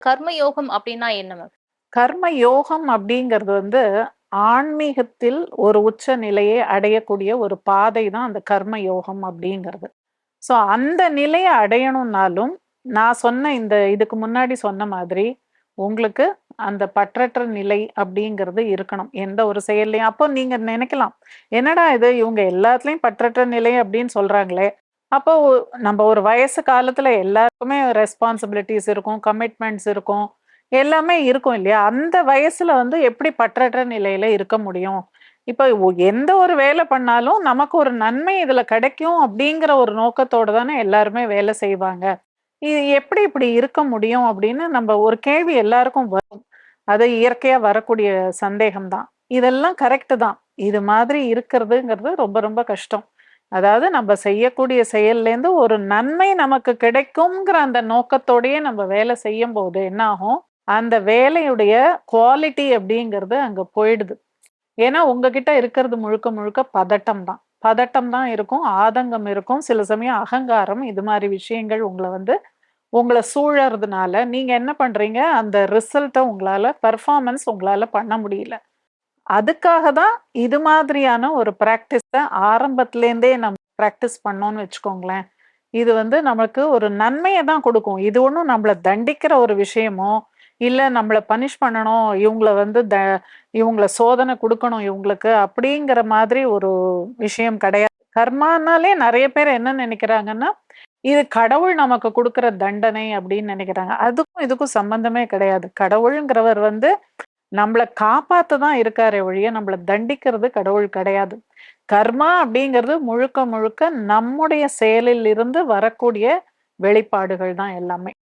கர்ம யோகம் அப்படின்னா என்ன மேம்? கர்ம யோகம் அப்படிங்கிறது வந்து ஆன்மீகத்தில் ஒரு உச்ச நிலையை அடையக்கூடிய ஒரு பாதை தான் அந்த கர்ம யோகம் அப்படிங்கிறது. ஸோ அந்த நிலையை அடையணும்னாலும் நான் சொன்ன இதுக்கு முன்னாடி சொன்ன மாதிரி உங்களுக்கு அந்த பற்றற்ற நிலை அப்படிங்கிறது இருக்கணும் எந்த ஒரு செயல்லையும். அப்போ நீங்க நினைக்கலாம், என்னடா இது இவங்க எல்லாத்துலயும் பற்றற்ற நிலை அப்படின்னு சொல்றாங்களே, அப்போ நம்ம ஒரு வயசு காலத்துல எல்லாருக்குமே ரெஸ்பான்சிபிலிட்டிஸ் இருக்கும், கமிட்மெண்ட்ஸ் இருக்கும், எல்லாமே இருக்கும் இல்லையா? அந்த வயசுல வந்து எப்படி பற்றற்ற நிலையில இருக்க முடியும்? இப்ப எந்த ஒரு வேலை பண்ணாலும் நமக்கு ஒரு நன்மை இதுல கிடைக்கும் அப்படிங்கிற ஒரு நோக்கத்தோட தானே எல்லாருமே வேலை செய்வாங்க. இது எப்படி இப்படி இருக்க முடியும் அப்படின்னு நம்ம ஒரு கேள்வி எல்லாருக்கும் வரும். அது இயற்கையா வரக்கூடிய சந்தேகம் தான். இதெல்லாம் கரெக்ட் தான். இது மாதிரி இருக்கிறதுங்கிறது ரொம்ப ரொம்ப கஷ்டம். அதாவது நம்ம செய்யக்கூடிய செயல்லேருந்து ஒரு நன்மை நமக்கு கிடைக்குங்கிற அந்த நோக்கத்தோடயே நம்ம வேலை செய்யும்போது என்ன ஆகும்? அந்த வேலையுடைய குவாலிட்டி அப்படிங்கிறது அங்க போயிடுது. ஏன்னா உங்ககிட்ட இருக்கிறது முழுக்க முழுக்க பதட்டம் தான். பதட்டம் தான் இருக்கும், ஆதங்கம் இருக்கும், சில சமயம் அகங்காரம், இது மாதிரி விஷயங்கள் உங்கள சூழறதுனால நீங்க என்ன பண்றீங்க? அந்த ரிசல்ட்ட பெர்ஃபார்மன்ஸ் உங்களால பண்ண முடியல. அதுக்காக தான் இது மாதிரியான ஒரு பிராக்டிஸ ஆரம்பத்திலேருந்தே நம்ம பிராக்டிஸ் பண்ணோம்னு வச்சுக்கோங்களேன். இது வந்து நமக்கு ஒரு நன்மைய தான் கொடுக்கும். இது ஒண்ணும் நம்மள தண்டிக்கிற ஒரு விஷயமோ, இல்ல நம்மள பனிஷ் பண்ணணும், இவங்கள சோதனை குடுக்கணும் இவங்களுக்கு அப்படிங்கிற மாதிரி ஒரு விஷயம் கிடையாது. கர்மானாலே நெறைய பேர் என்ன நெனைக்கிறாங்கன்னா, இது கடவுள் நமக்கு குடுக்குற தண்டனை அப்படின்னு நெனைக்கிறாங்க. அதுக்கும் இதுக்கும் சம்பந்தமே கிடையாது. கடவுள்ங்கிறவர் வந்து நம்மள காப்பாத்த தான் இருக்காரே ஒழிய, நம்மள தண்டிக்கிறது கடவுள் கிடையாது. கர்மா அப்படிங்கிறது முழுக்க முழுக்க நம்முடைய செயலில் இருந்து வரக்கூடிய வெளிப்பாடுகள் தான் எல்லாமே.